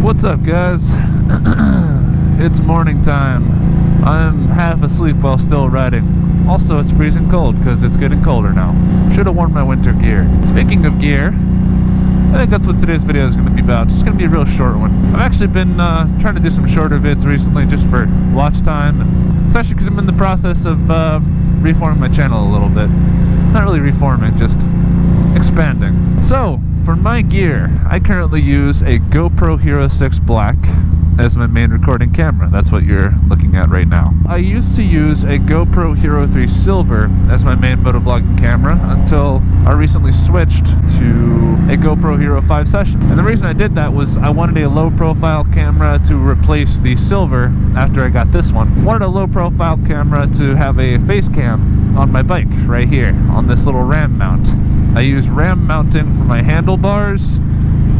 What's up, guys? It's morning time. I'm half asleep while still riding. Also, it's freezing cold because it's getting colder now. Should have worn my winter gear. Speaking of gear, I think that's what today's video is going to be about. It's going to be a real short one. I've actually been trying to do some shorter vids recently just for watch time. And it's actually because I'm in the process of reforming my channel a little bit. Not really reforming, just expanding. So, for my gear, I currently use a GoPro Hero 6 Black as my main recording camera. That's what you're looking at right now. I used to use a GoPro Hero 3 Silver as my main motovlogging camera until I recently switched to a GoPro Hero 5 Session. And the reason I did that was I wanted a low profile camera to replace the Silver after I got this one. I wanted a low profile camera to have a face cam on my bike right here on this little ram mount. I use ram mounting for my handlebars,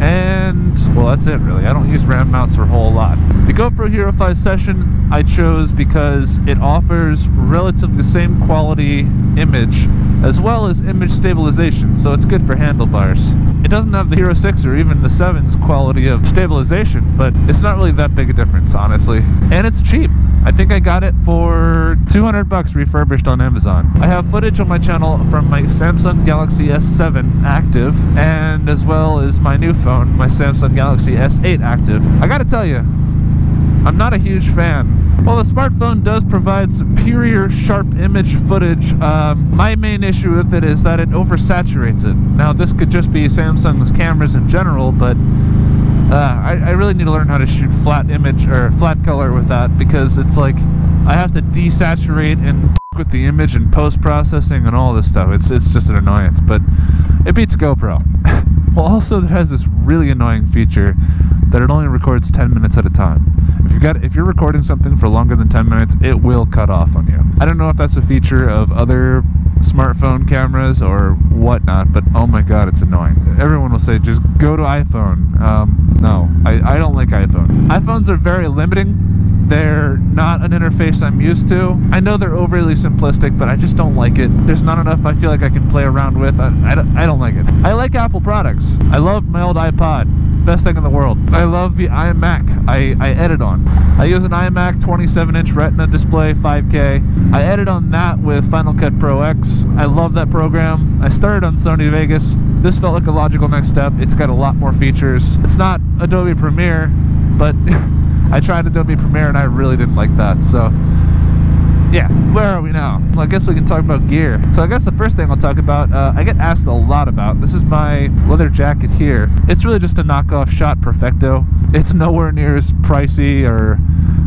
and well, that's it really. I don't use ram mounts for a whole lot. The GoPro Hero 5 Session I chose because it offers relatively the same quality image as well as image stabilization, so it's good for handlebars. It doesn't have the Hero 6 or even the 7's quality of stabilization, but it's not really that big a difference, honestly. And it's cheap. I think I got it for 200 bucks refurbished on Amazon. I have footage on my channel from my Samsung Galaxy S7 active, and as well as my new phone, my Samsung Galaxy S8 active. I gotta tell you, I'm not a huge fan. While the smartphone does provide superior sharp image footage, my main issue with it is that it oversaturates it. Now this could just be Samsung's cameras in general, but I really need to learn how to shoot flat image or flat color with that, because it's like I have to desaturate and with the image and post-processing and all this stuff. It's just an annoyance, but it beats GoPro. Well, also it has this really annoying feature that it only records 10 minutes at a time. If you're recording something for longer than 10 minutes, it will cut off on you. I don't know if that's a feature of other smartphone cameras or whatnot, but oh my god, it's annoying. Everyone will say, just go to iPhone. No, I don't like iPhone. iPhones are very limiting. They're not an interface I'm used to. I know they're overly simplistic, but I just don't like it. There's not enough I feel like I can play around with. I don't like it. I like Apple products. I love my old iPod. Best thing in the world. I love the iMac I edit on. I use an iMac 27-inch Retina display, 5K. I edit on that with Final Cut Pro X. I love that program. I started on Sony Vegas. This felt like a logical next step. It's got a lot more features. It's not Adobe Premiere, but I tried Adobe Premiere and I really didn't like that, so yeah, where are we now? Well, I guess we can talk about gear. So I guess the first thing I'll talk about, I get asked a lot about, this is my leather jacket here. It's really just a knockoff Shot Perfecto. It's nowhere near as pricey or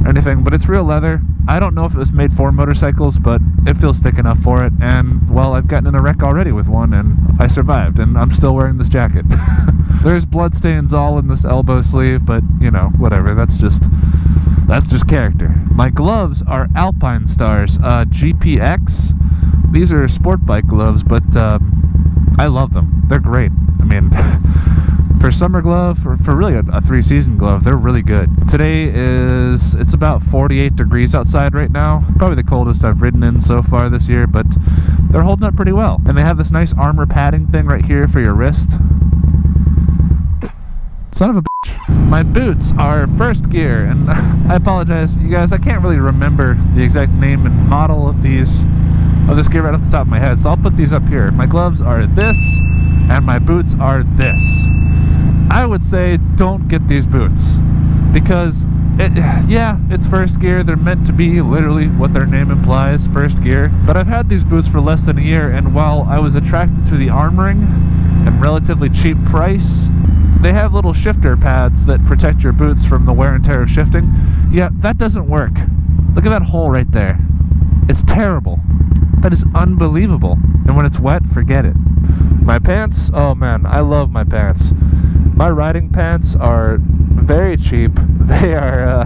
anything, but it's real leather. I don't know if it was made for motorcycles, but it feels thick enough for it, and well, I've gotten in a wreck already with one, and I survived, and I'm still wearing this jacket. There's blood stains all in this elbow sleeve, but you know, whatever, that's just character. My gloves are Alpine Stars GPX. These are sport bike gloves, but I love them. They're great. I mean, for summer glove, for really a 3-season glove, they're really good. Today it's about 48 degrees outside right now. Probably the coldest I've ridden in so far this year, but they're holding up pretty well. And they have this nice armor padding thing right here for your wrist. Son of a bitch. My boots are First Gear, and I apologize, you guys, I can't really remember the exact name and model of this gear right off the top of my head, so I'll put these up here. My gloves are this, and my boots are this. I would say don't get these boots, because it's First Gear. They're meant to be literally what their name implies, First Gear. But I've had these boots for less than a year, and while I was attracted to the armoring and relatively cheap price, they have little shifter pads that protect your boots from the wear and tear of shifting. Yeah, that doesn't work. Look at that hole right there. It's terrible. That is unbelievable. And when it's wet, forget it. My pants, oh man, I love my pants. My riding pants are very cheap. They are,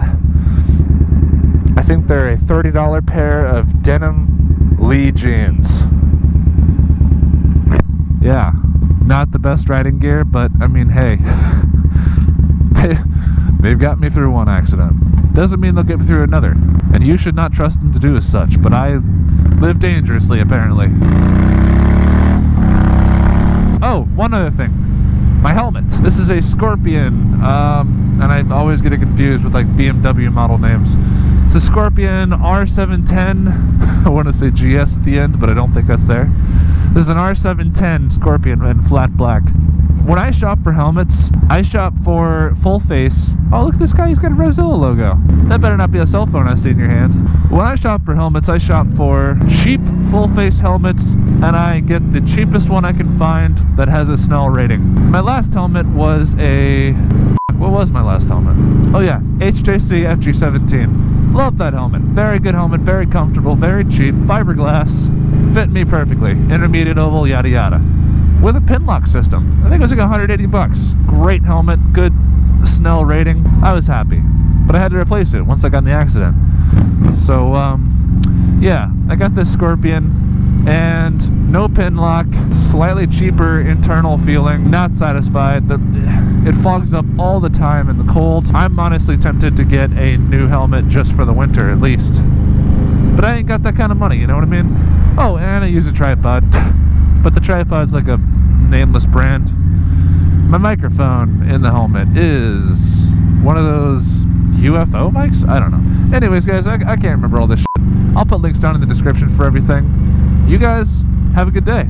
I think they're a $30 pair of denim Lee jeans. Yeah. Not the best riding gear, but I mean, hey, they've got me through one accident. Doesn't mean they'll get me through another, and you should not trust them to do as such, but I live dangerously, apparently. Oh, one other thing. my helmet. This is a Scorpion, and I always get it confused with like BMW model names. It's a Scorpion R710. I want to say GS at the end, but I don't think that's there. This is an R710 Scorpion in flat black. When I shop for helmets, I shop for full face. Oh, look at this guy, he's got a Rosilla logo. That better not be a cell phone I see in your hand. When I shop for helmets, I shop for cheap full face helmets, and I get the cheapest one I can find that has a Snell rating. My last helmet was a... What was my last helmet? Oh yeah, HJC FG17. Love that helmet. Very good helmet, very comfortable, very cheap, fiberglass. Fit me perfectly. Intermediate oval, yada yada. With a pin lock system. I think it was like 180 bucks. Great helmet, good Snell rating. I was happy. But I had to replace it once I got in the accident. So, yeah, I got this Scorpion and no pin lock, slightly cheaper internal feeling, not satisfied. It fogs up all the time in the cold. I'm honestly tempted to get a new helmet just for the winter at least. But I ain't got that kind of money, you know what I mean? Oh, and I use a tripod. But the tripod's like a nameless brand. My microphone in the helmet is one of those UFO mics? I don't know. Anyways, guys, I can't remember all this shit. I'll put links down in the description for everything. You guys, have a good day.